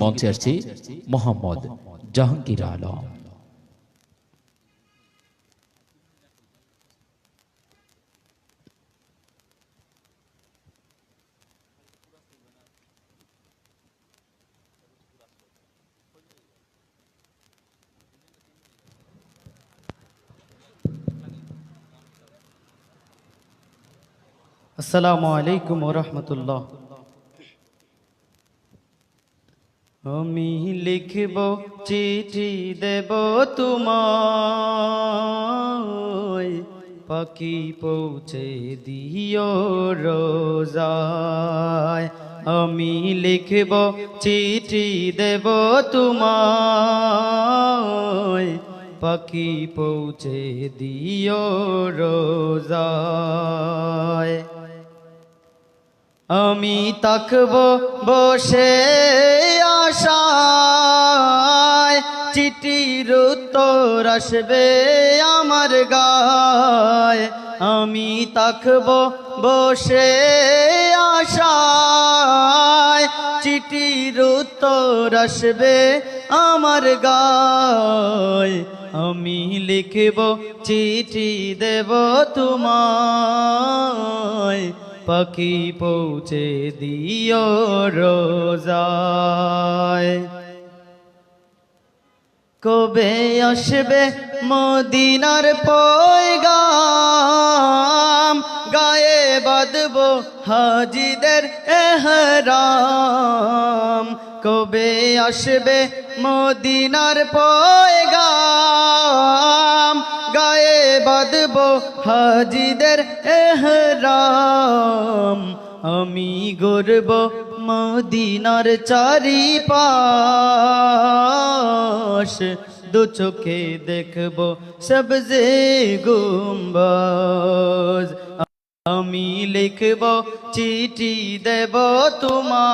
মঞ্চে আসছি মোহাম্মদ জাহাঙ্গীর আলম। আসসালামু আলাইকুম ওয়া রাহমাতুল্লাহ। আমি লিখব চিঠি দেব তোমায়, পাখি পৌঁছে দিও রোজায়। আমি লিখব চিঠি দেব তোমায়, পাখি পৌঁছে দিও রোজায়। আমি তাকব বসে আশায়, চিঠির উত্তর আসবে আমার গায়। আমি তাকব বসে আশায়, চিঠির উত্তর আসবে আমার গায়। আমি লিখব চিঠি দেব তোমায়, পাখি পৌঁছে দিও রোজায়। কবে আসবে মদিনার পয়গাম, গায়ে বাঁধব হাজিদের এহরাম। কবে আসবে মদিনার পয়গাম, গায়ে বাঁধব হাজিদের এহরাম। আমি গর্ব মদিনার চারিপাশ, দু চোখে দেখব সবজে গুম্বাজ। আমি লিখব চিঠি দেব তোমায়,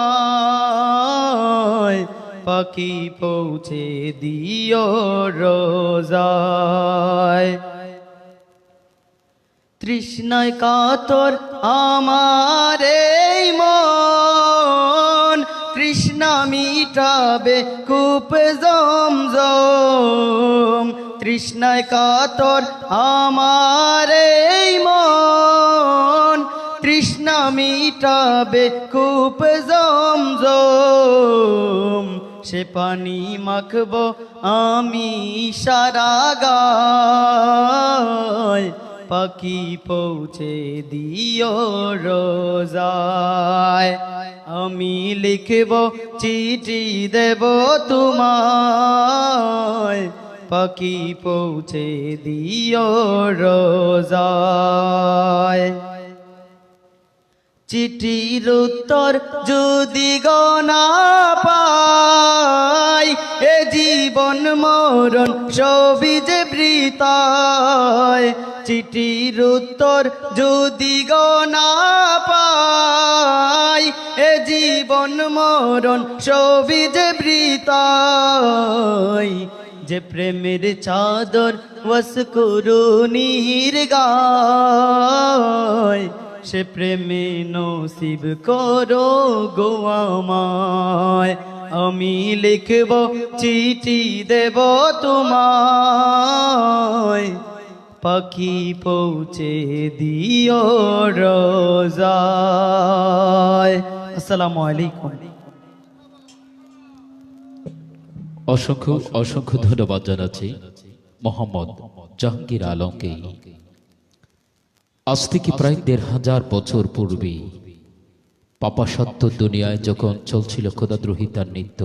পাখি পৌঁছে দিও রোজায়। তৃষ্ণায় কাতর আমার এই মন, তৃষ্ণা মিটাবে কূপ জমজম। তৃষ্ণায় কাতর আমার এই মন, তৃষ্ণা মিটাবে কূপ জমজম। সে পানি মাখব আমি সারা গায়, পাখি পৌঁছে দিও রোজায়। আমি লিখব চিঠি দেব তোমায়, পাখি পৌঁছে দিও রোজায়। চিঠির উত্তর যদি গনা পাই, এ জীবন মরণ সবই যে বৃথায়। চিঠির উত্তর যদি গনা পাই, এ জীবন মরণ সবই যে বৃথায়। যে প্রেমের চাদর ওয়াসকুরুনির গায়, সে প্রেমে নসিব করো গো আমায়। আমি লিখব চিঠি দেব তোমায়, পাখি পৌঁছে দিও রোজায়। আসসালামু আলাইকুম। অসংখ্য অসংখ্য ধন্যবাদ জানাচ্ছি মোহাম্মদ জাহাঙ্গীর আলমকে। আজ থেকে প্রায় ১৫০০ বছর পূর্বে পাপাসত্য দুনিয়ায় যখন চলছিল খোদাদ্রোহিতার নৃত্য,